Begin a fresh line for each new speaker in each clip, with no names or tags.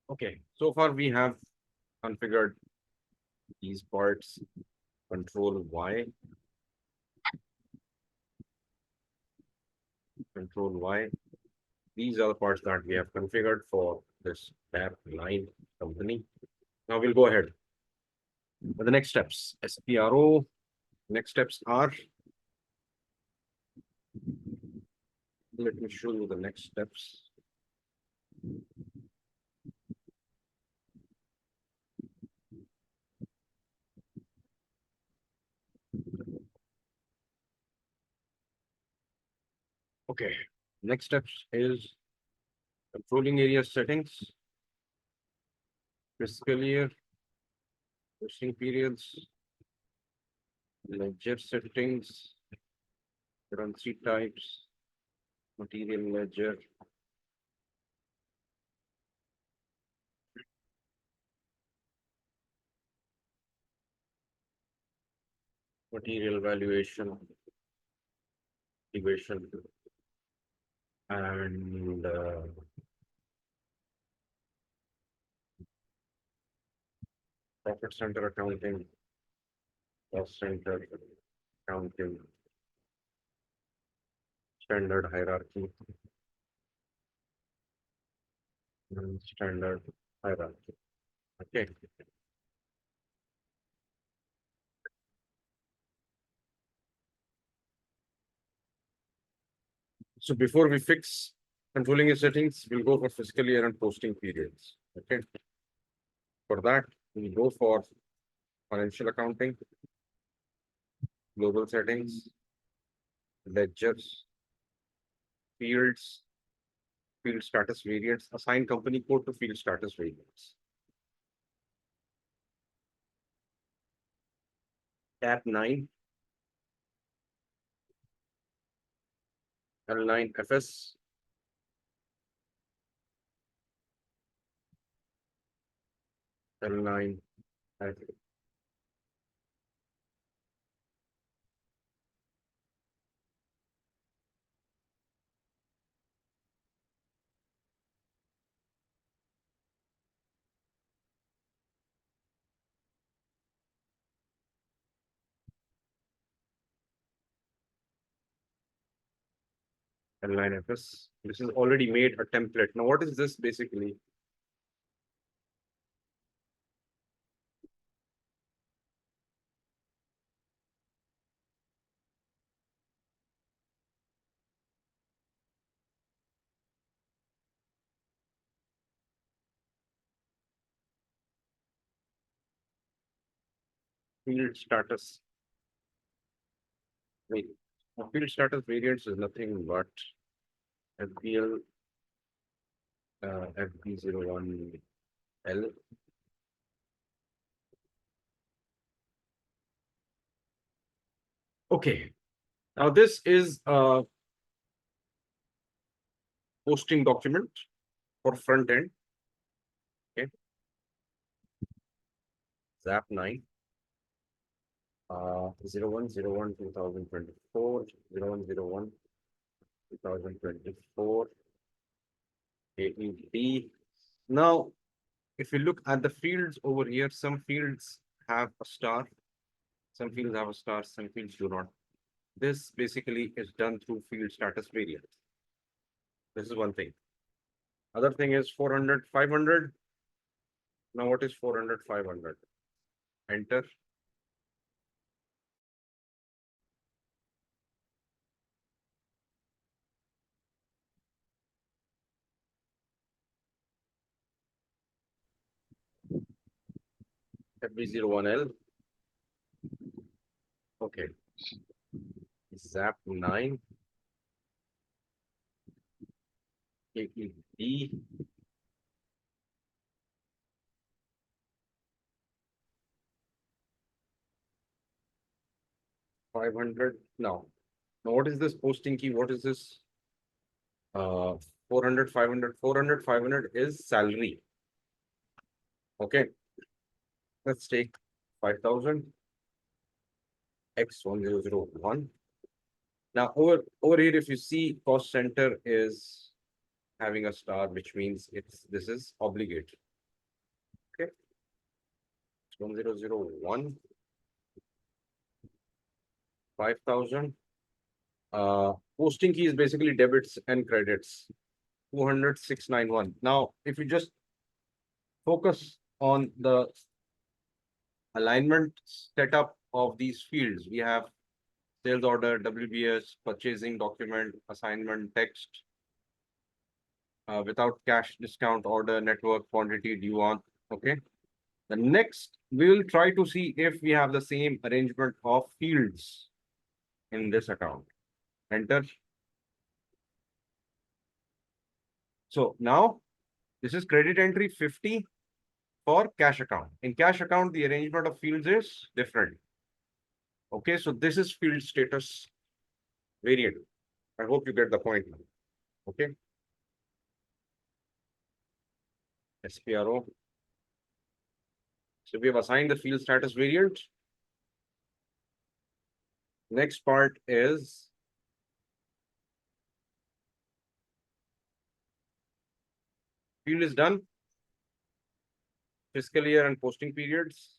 Okay, so far we have configured these parts, control Y, control Y. These are the parts that we have configured for this tab line company. Now we'll go ahead with the next steps. SPRO, next steps are, let me show you the next steps. Okay, next steps is controlling area settings, fiscal year, posting periods, ledger settings, currency types, material ledger, material valuation, evaluation, and profit center accounting, cost center accounting, standard hierarchy, and standard hierarchy. Okay. So before we fix controlling your settings, we'll go for fiscal year and posting periods. Okay. For that, we go for financial accounting, global settings, ledgers, fields, field status variants, assign company code to field status variants. Tab 9, L9 FS, L9 L9 FS. This is already made a template. Now, what is this basically? Field status. Wait, field status variants is nothing but FPL FB01L. Okay, now this is a posting document for front end. Okay, ZAP 9. 0101 2024, 0101 2024, AED. Now, if you look at the fields over here, some fields have a star, some fields have a star, some fields do not. This basically is done through field status variant. This is one thing. Other thing is 400, 500. Now, what is 400, 500? Enter. FB01L. Okay. ZAP 9. AED. 500. Now, what is this posting key? What is this? 400, 500, 400, 500 is salary. Okay. Let's take 5,000 X1001. Now, over here, if you see cost center is having a star, which means this is obligatory. 1001, 5,000. Posting key is basically debits and credits. 200, 691. Now, if you just focus on the alignment setup of these fields, we have sales order, WBS, purchasing document, assignment, text, without cash, discount, order, network, quantity, due on. Okay. The next, we will try to see if we have the same arrangement of fields in this account. Enter. So now this is credit entry 50 for cash account. In cash account, the arrangement of fields is different. Okay, so this is field status variant. I hope you get the point now. Okay. SPRO. So we have assigned the field status variant. Next part is field is done. Fiscal year and posting periods.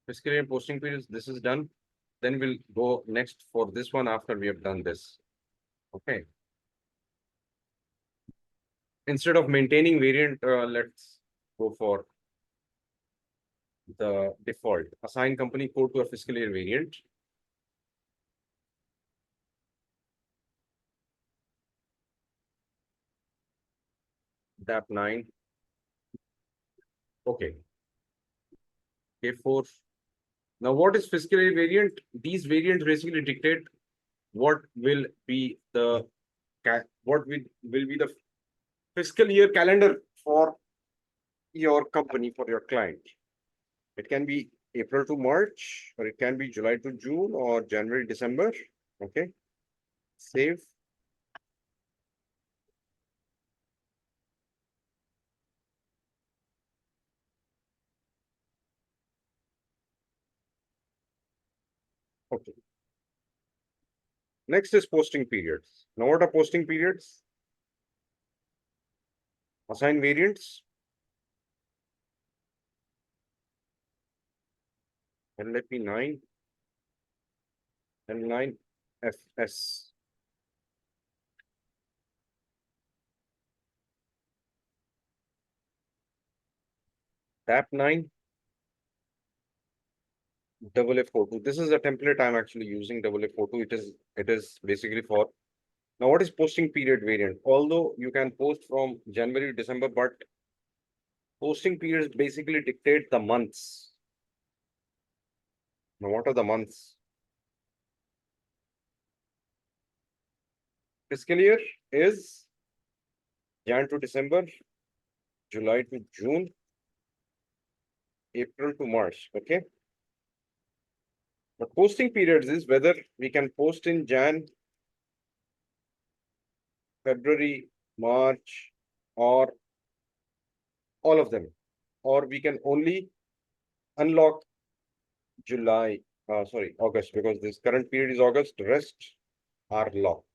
Fiscal year and posting periods, this is done. Then we'll go next for this one after we have done this. Okay. Instead of maintaining variant, let's go for the default. Assign company code to a fiscal year variant. DAP 9. Okay. K4. Now, what is fiscal year variant? These variants basically dictate what will be the will be the fiscal year calendar for your company, for your client. It can be April to March, or it can be July to June, or January, December. Okay. Save. Okay. Next is posting periods. Now, what are posting periods? Assign variants. LAP 9 and 9 FS. TAP 9 double F42. This is a template I'm actually using, double F42. It is basically for. Now, what is posting period variant? Although you can post from January to December, but posting periods basically dictate the months. Now, what are the months? Fiscal year is Jan to December, July to June, April to March. Okay. But posting periods is whether we can post in Jan, February, March, or all of them, or we can only unlock July, sorry, August, because this current period is August, the rest are locked.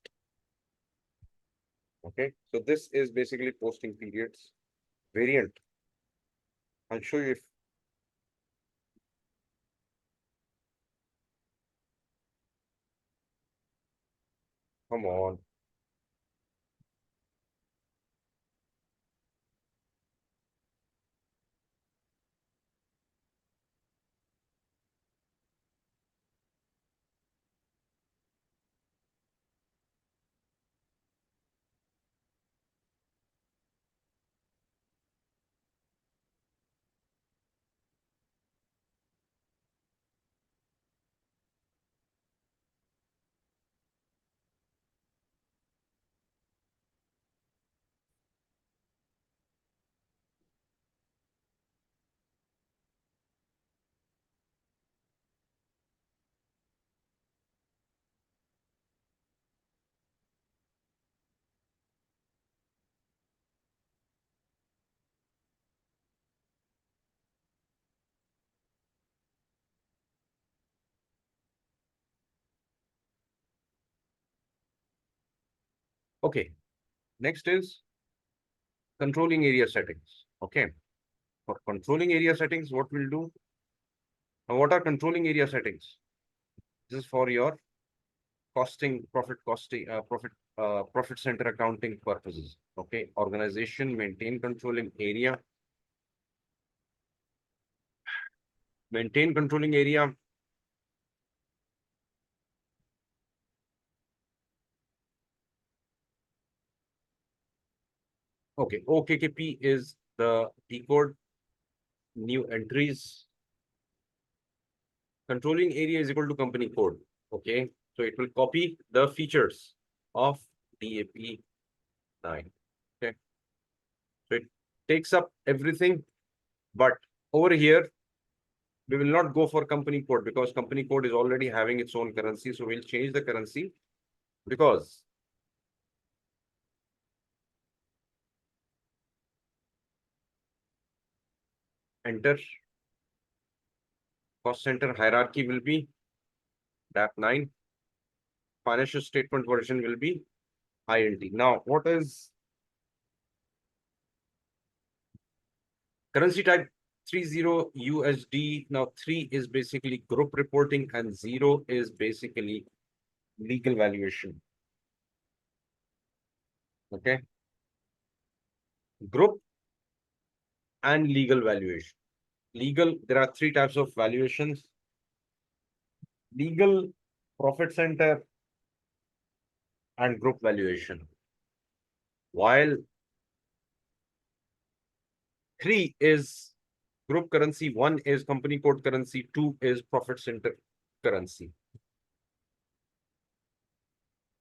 Okay, so this is basically posting periods variant. I'll show you if come on. Okay. Next is controlling area settings. Okay. For controlling area settings, what we'll do? Now, what are controlling area settings? This is for your profit center accounting purposes. Okay. Organization maintain controlling area. Maintain controlling area. Okay. OKKP is the decode new entries. Controlling area is equal to company code. Okay. So it will copy the features of DAP 9. Okay. So it takes up everything, but over here, we will not go for company code because company code is already having its own currency. So we'll change the currency because enter cost center hierarchy will be DAP 9. Financial statement version will be INT. Now, what is currency type? 30 USD. Now, 3 is basically group reporting and 0 is basically legal valuation. Okay. Group and legal valuation. Legal, there are 3 types of valuations. Legal, profit center, and group valuation. While 3 is group currency, 1 is company code currency, 2 is profit center currency.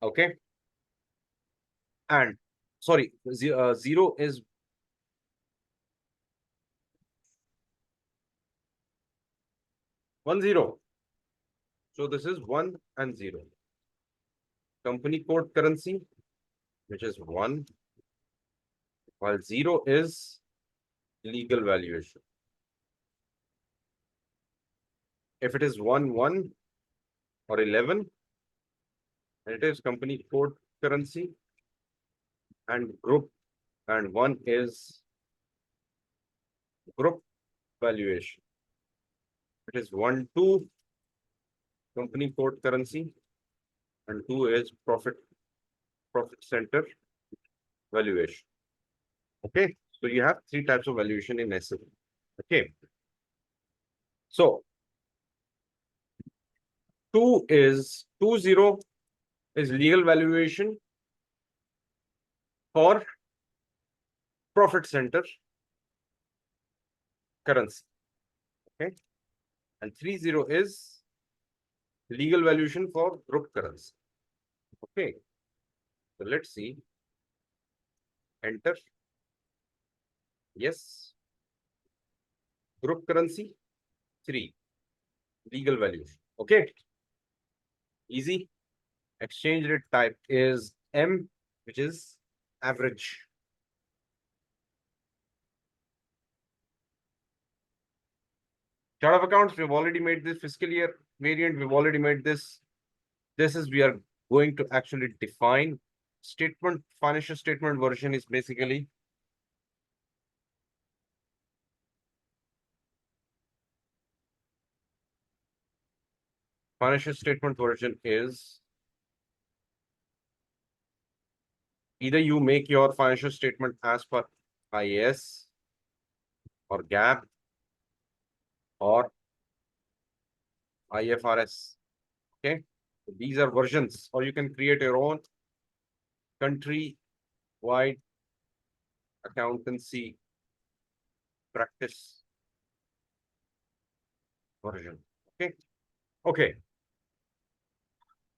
Okay. And sorry, 0 is 10. So this is 1 and 0. Company code currency, which is 1, while 0 is legal valuation. If it is 1, 1 or 11, it is company code currency and group, and 1 is group valuation. It is 1, 2 company code currency and 2 is profit center valuation. Okay, so you have 3 types of valuation in SAP. Okay, so 20 is legal valuation for profit center currency. Okay, and 30 is legal valuation for group currency. Okay, so let's see. Enter. Yes. Group currency 3 legal valuation. Okay, easy. Exchange rate type is M, which is average. Chart of accounts, we've already made this fiscal year variant. We've already made this. This is we are going to actually define statement. Financial statement version is basically financial statement version is either you make your financial statement as per IAS or GAAP or IFRS. Okay, so these are versions, or you can create your own country-wide accountancy practice version. Okay, okay.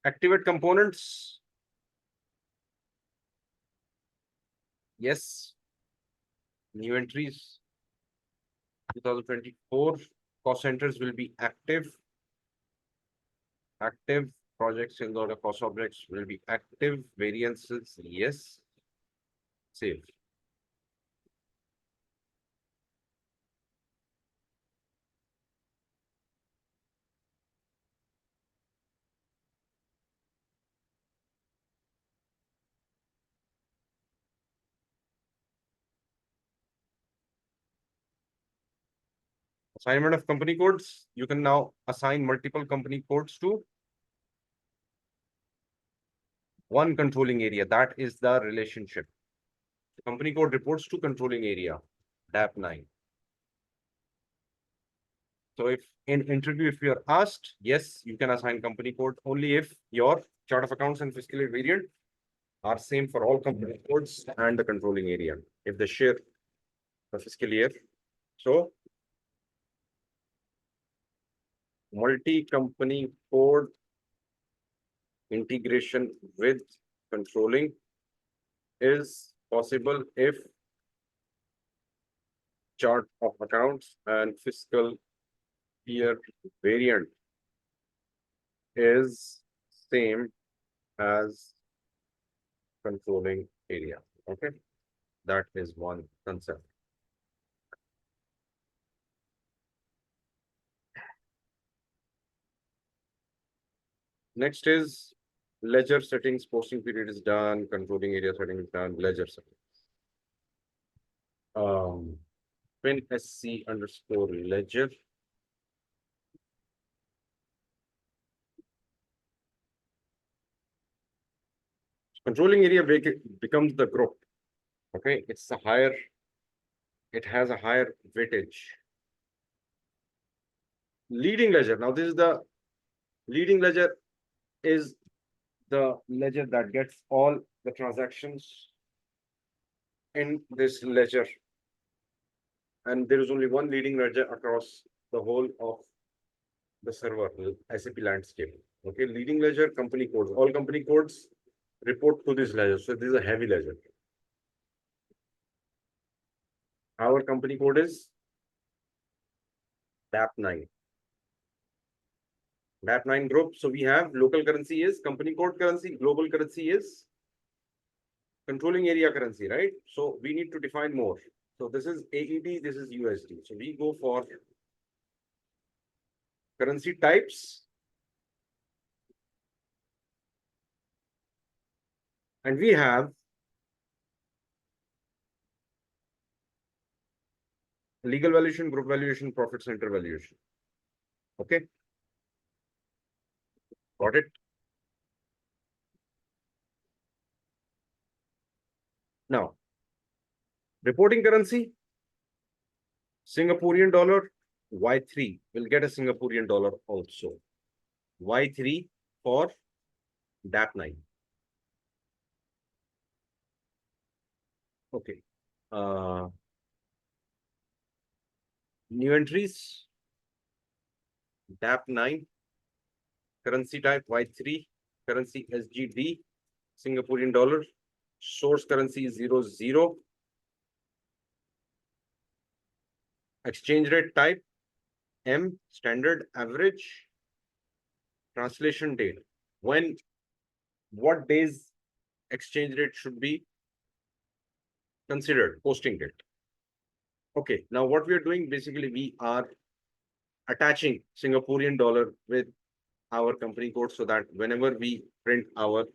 Activate components. Yes. New entries. 2024 cost centers will be active. Active projects in the cost objects will be active. Variances, yes. Save. Assignment of company codes. You can now assign multiple company codes to one controlling area. That is the relationship. The company code reports to controlling area, DAP9. So if in interview, if you are asked, yes, you can assign company code only if your chart of accounts and fiscal year variant are same for all company codes and the controlling area, if they share the fiscal year. So multi-company code integration with controlling is possible if chart of accounts and fiscal year variant is same as controlling area. Okay, that is one concept. Next is ledger settings. Posting period is done. Controlling area setting is done. Ledger settings. Pin SC underscore ledger. Controlling area becomes the group. Okay, it's a higher. It has a higher weightage. Leading ledger. Now this is the leading ledger is the ledger that gets all the transactions in this ledger, and there is only one leading ledger across the whole of the server SAP landscape. Okay, leading ledger, company codes, all company codes report to this ledger. So this is a heavy ledger. Our company code is DAP9. DAP9 group. So we have local currency is company code currency, global currency is controlling area currency, right? So we need to define more. So this is AED, this is USD. So we go for currency types. And we have legal valuation, group valuation, profit center valuation. Okay. Got it? Now, reporting currency, Singaporean dollar, Y3 will get a Singaporean dollar also. Y3 for DAP9. Okay. New entries, DAP9, currency type Y3, currency SGD, Singaporean dollar, source currency 00, exchange rate type M, standard average, translation date. What days exchange rate should be considered, posting date. Okay, now what we are doing, basically we are attaching Singaporean dollar with our company code so that whenever we print our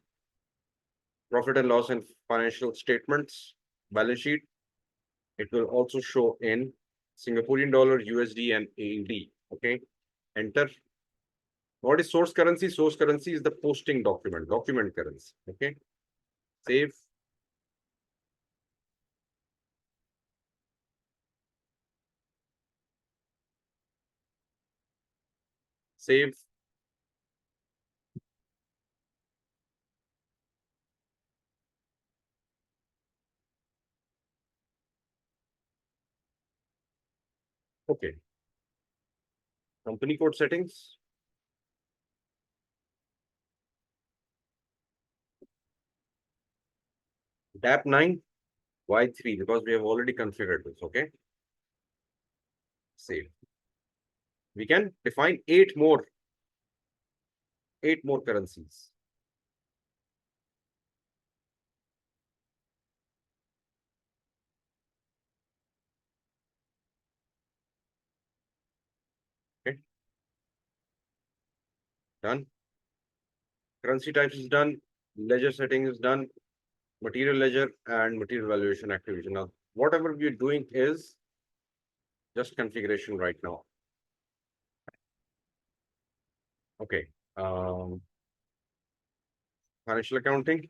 profit and loss and financial statements, balance sheet, it will also show in Singaporean dollar, USD and AED. Okay, enter. What is source currency? Source currency is the posting document currency. Okay, save. Save. Okay. Company code settings. DAP9, Y3, because we have already configured this. Okay. Save. We can define eight more currencies. Okay. Done. Currency types is done. Ledger setting is done. Material ledger and material valuation activation. Now, whatever we're doing is just configuration right now. Okay. Financial accounting,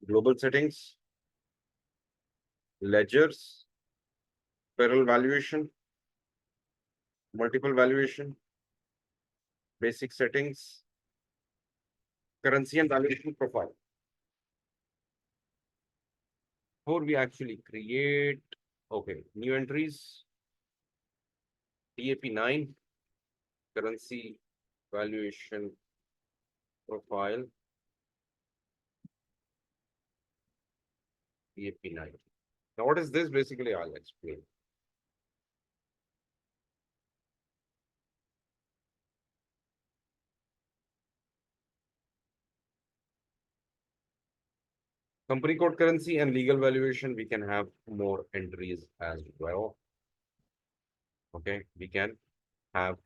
global settings, ledgers, parallel valuation, multiple valuation, basic settings, currency and valuation profile. Before we actually create, okay, new entries, TAP9, currency valuation profile, TAP9. Now, what is this? Basically, I'll explain. Company code currency and legal valuation, we can have more entries as well. Okay, we can have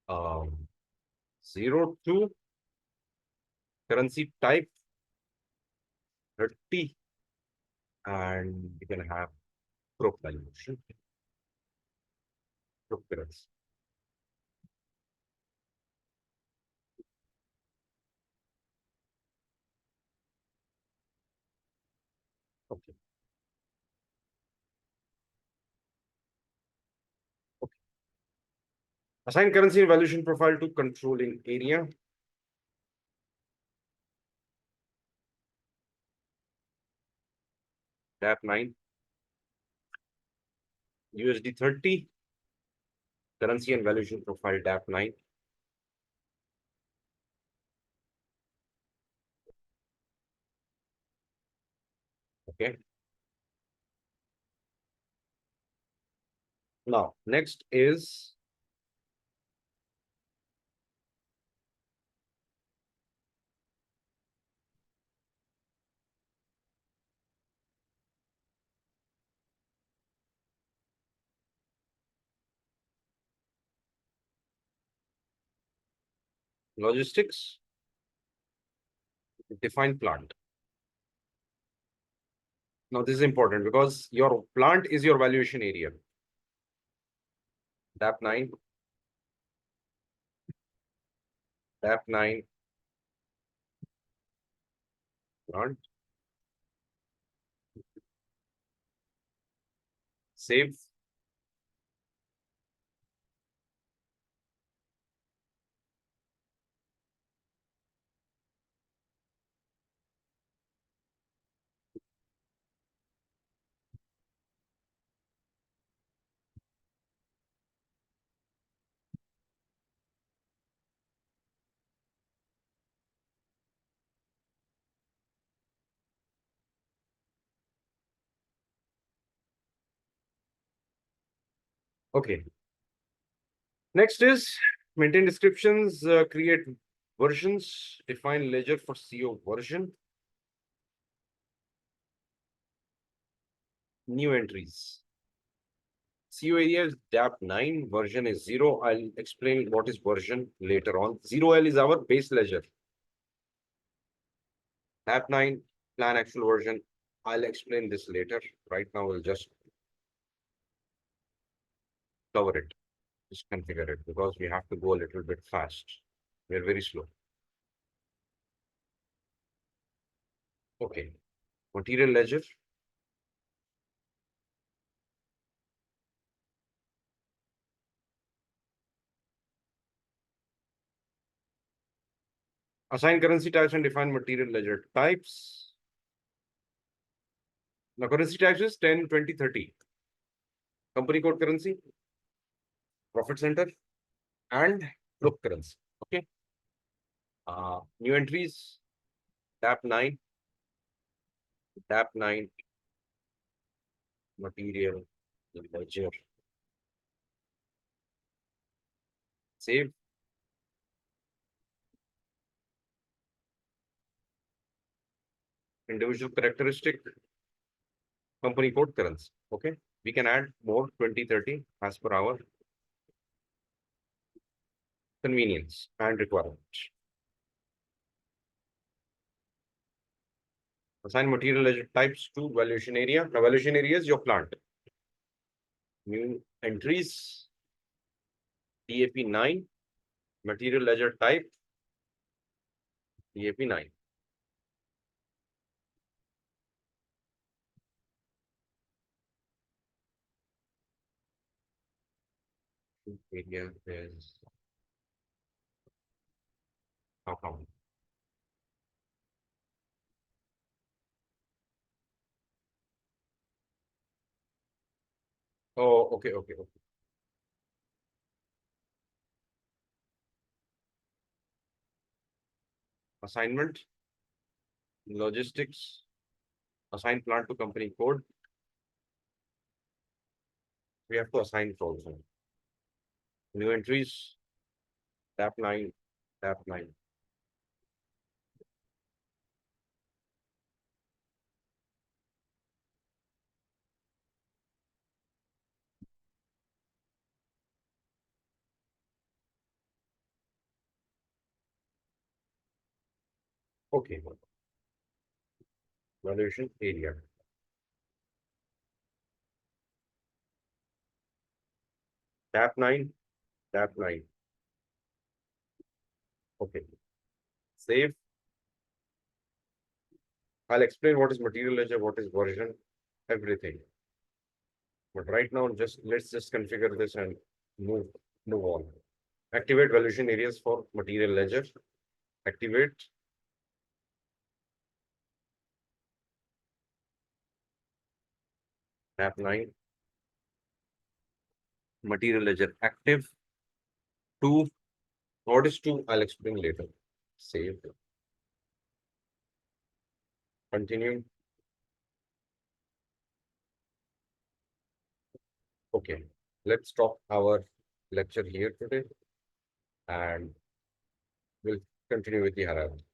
02 currency type 30, and we can have group valuation, group currency. Okay. Okay. Assign currency and valuation profile to controlling area. Tab 9. USD 30. Currency and valuation profile tab 9. Okay. Now, next is logistics, define plant. Now, this is important because your plant is your valuation area. Tab 9. Tab 9. Plant. Save. Okay. Next is maintain descriptions, create versions, define ledger for CO version, new entries. CO area is tab 9, version is 0. I'll explain what is version later on. 0L is our base ledger. Tab 9, plan actual version. I'll explain this later. Right now, we'll just cover it, just configure it because we have to go a little bit fast. We're very slow. Okay, material ledger. Assign currency types and define material ledger types. Now, currency types is 10, 20, 30. Company code currency, profit center, and group currency. Okay. New entries, tab 9, tab 9, material ledger. Save. Individual characteristic, company code currency. Okay. We can add more 20, 30 as per our convenience and requirement. Assign material ledger types to valuation area. Now, valuation area is your plant. New entries, TAP 9, Material ledger type, EAP 9. Area is account. Oh, okay, okay, okay. Assignment, logistics, assign plant to company code. We have to assign it also. New entries, tab 9, tab 9. Okay, valuation area. Tab 9, tab 9. Okay, save. I'll explain what is material ledger, what is version, everything. But right now, let's just configure this and move move on. Activate valuation areas for material ledger. Activate. Tab 9. Material ledger active. 2. What is 2? I'll explain later. Save. Continue. Okay. Let's stop our lecture here today and we'll continue with the hierarchy.